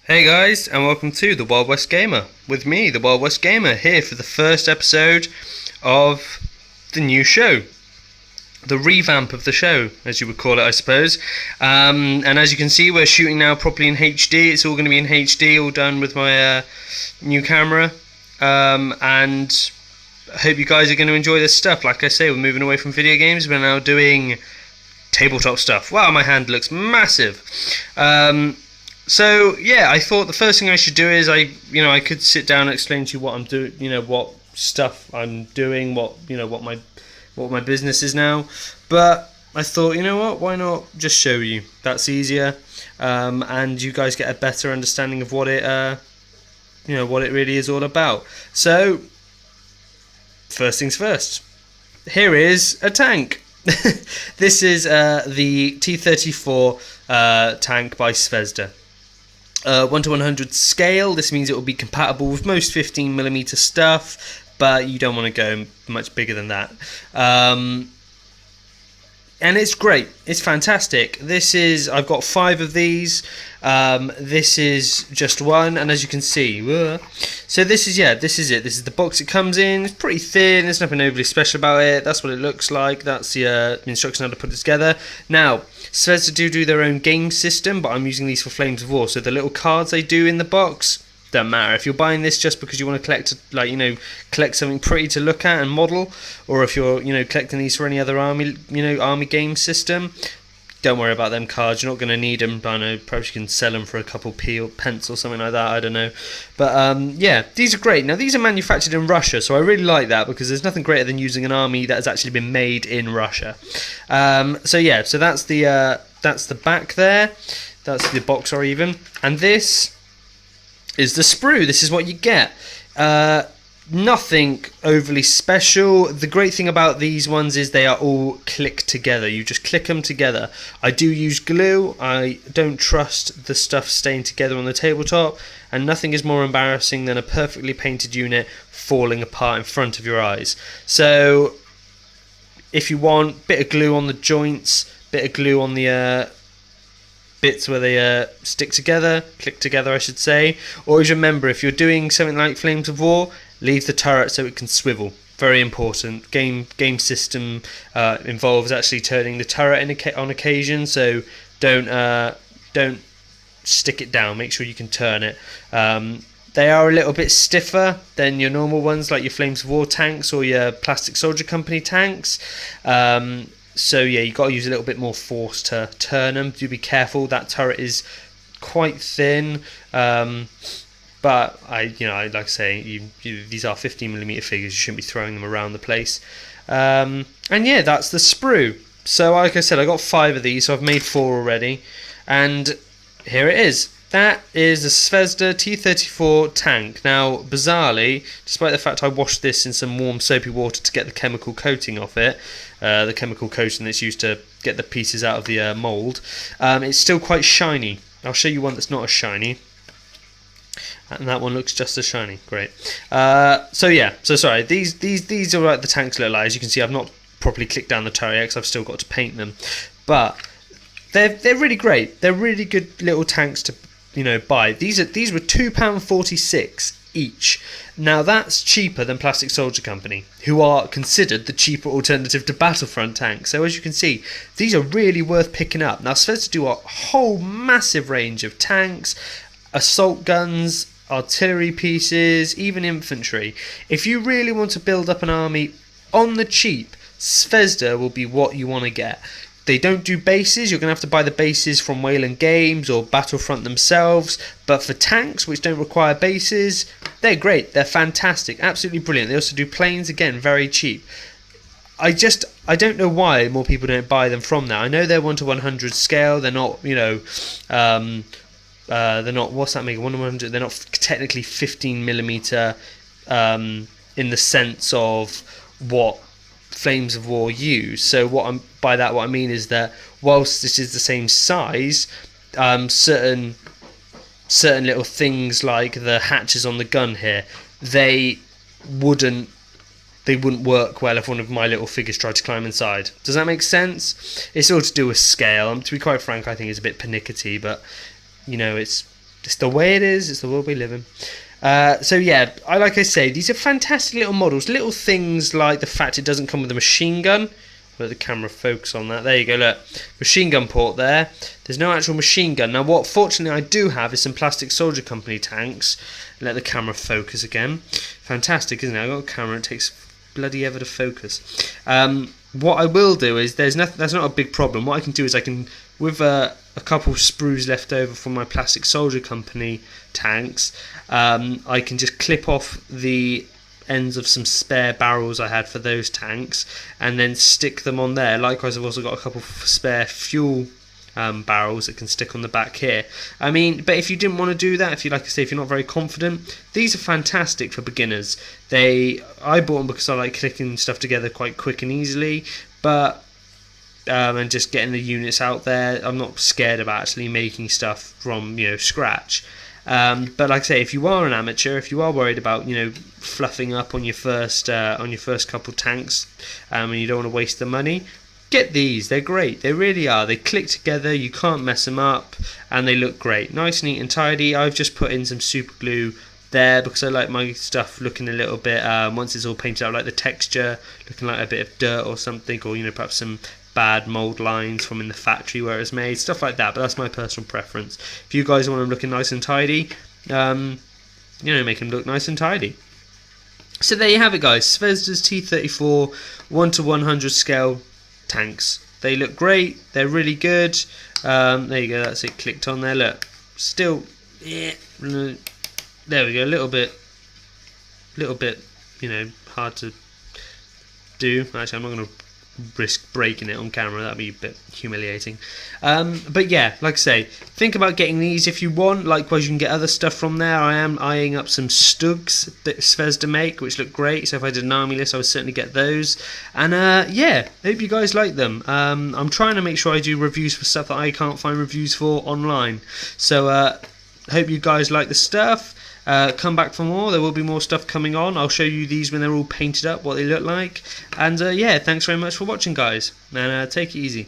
Hey guys, and welcome to the Wild West Gamer. With me, the Wild West Gamer, here for the first episode of the new show. The revamp of the show, as you would call it, I suppose. And as you can see, we're shooting now properly in HD. It's all going to be in HD, all done with my new camera. And I hope you guys are going to enjoy this stuff. Like I say, we're moving away from video games. We're now doing tabletop stuff. Wow, my hand looks massive. So yeah, I thought the first thing I should do is I could sit down and explain to you what I'm doing, what stuff I'm doing, what my business is now. But I thought, why not just show you? That's easier, and you guys get a better understanding of what it really is all about. So first things first. Here is a tank. This is the T-34 tank by Zvezda. 1 to 100 scale. This means it will be compatible with most 15mm stuff, but you don't want to go much bigger than that. And it's great. It's fantastic. I've got 5 of these. This is just one, and as you can see, so this is it. This is the box it comes in. It's pretty thin. There's nothing overly special about it. That's what it looks like. That's the instructions on how to put it together. Now, Zvezda do their own game system, but I'm using these for Flames of War. So the little cards they do in the box don't matter. If you're buying this just because you want to collect something pretty to look at and model, or if you're collecting these for any other army game system, don't worry about them cards. You're not going to need them. I know, perhaps you can sell them for a couple pence or something like that. I don't know, but yeah, these are great. Now these are manufactured in Russia, so I really like that because there's nothing greater than using an army that has actually been made in Russia. So yeah, so that's the back there. That's the box, or even, and this is the sprue. This is what you get. Nothing overly special. The great thing about these ones is they are all clicked together. You just click them together. I do use glue. I don't trust the stuff staying together on the tabletop, and nothing is more embarrassing than a perfectly painted unit falling apart in front of your eyes. So if you want, bit of glue on the joints, bit of glue on the bits where they stick together, click together I should say. Always remember, if you're doing something like Flames of War, leave the turret so it can swivel. Very important. Game system involves actually turning the turret on occasion, so don't stick it down. Make sure you can turn it. They are a little bit stiffer than your normal ones, like your Flames of War tanks or your Plastic Soldier Company tanks. So yeah, you've got to use a little bit more force to turn them. Do be careful. That turret is quite thin. But like I say, these are 15mm figures. You shouldn't be throwing them around the place. And yeah, that's the sprue. So like I said, I got 5 of these, so I've made 4 already. And here it is. That is the Zvezda T-34 tank. Now, bizarrely, despite the fact I washed this in some warm soapy water to get the chemical coating off it, the chemical coating that's used to get the pieces out of the mould, it's still quite shiny. I'll show you one that's not as shiny. And that one looks just as shiny. Great. So yeah. So sorry. These are like the tanks look like. As you can see, I've not properly clicked down the turret because I've still got to paint them. But they're really great. They're really good little tanks to buy. These were £2.46 each. Now that's cheaper than Plastic Soldier Company, who are considered the cheaper alternative to Battlefront tanks. So as you can see, these are really worth picking up. Now Zvezda do a whole massive range of tanks, assault guns, artillery pieces, even infantry. If you really want to build up an army on the cheap, Zvezda will be what you want to get. They don't do bases. You're going to have to buy the bases from Wayland Games or Battlefront themselves. But for tanks, which don't require bases, they're great. They're fantastic. Absolutely brilliant. They also do planes, again, very cheap. I don't know why more people don't buy them from there. I know they're 1 to 100 scale. They're not, they're not, what's that make? 1 to 100. They're not technically 15mm in the sense of what Flames of War use. So what I mean is that whilst this is the same size, certain little things like the hatches on the gun here, they wouldn't work well if one of my little figures tried to climb inside. Does that make sense? It's all to do with scale. To be quite frank, I think it's a bit pernickety, but it's It's the way it is. It's the world we live in. So yeah, like I say, these are fantastic little models. Little things like the fact it doesn't come with a machine gun. Let the camera focus on that. There you go, look. Machine gun port there. There's no actual machine gun. Now what fortunately I do have is some plastic soldier company tanks. Let the camera focus again. Fantastic, isn't it? I've got a camera, it takes bloody ever to focus. What I will do is, that's not a big problem. What I can do is I can, with a couple sprues left over from my plastic soldier company tanks, I can just clip off the ends of some spare barrels I had for those tanks and then stick them on there. Likewise, I've also got a couple of spare fuel barrels that can stick on the back here. I mean, but if you didn't want to do that, if you, like I say, if you're not very confident, these are fantastic for beginners. I bought them because I like clicking stuff together quite quick and easily, but and just getting the units out there. I'm not scared about actually making stuff from scratch. But like I say, if you are an amateur, if you are worried about fluffing up on your first couple tanks, and you don't want to waste the money, get these. They're great. They really are. They click together. You can't mess them up, and they look great. Nice, neat, and tidy. I've just put in some super glue there because I like my stuff looking a little bit. Once it's all painted out, like the texture looking like a bit of dirt or something, or perhaps some bad mold lines from in the factory where it's made, stuff like that. But that's my personal preference. If you guys want them looking nice and tidy, make them look nice and tidy. So there you have it, guys. Zvezda's T-34 1:100 scale tanks. They look great. They're really good. There you go. That's it. Clicked on there. Look, still, yeah. There we go. A little bit, hard to do. Actually, I'm not going to risk breaking it on camera. That'd be a bit humiliating. But yeah, like I say, think about getting these if you want. Likewise, you can get other stuff from there. I am eyeing up some Stugs that Zvezda make, which look great. So if I did an army list, I would certainly get those. And yeah, hope you guys like them. I'm trying to make sure I do reviews for stuff that I can't find reviews for online. So hope you guys like the stuff. Come back for more. There will be more stuff coming on. I'll show you these when they're all painted up, what they look like. And yeah, thanks very much for watching, guys, and take it easy.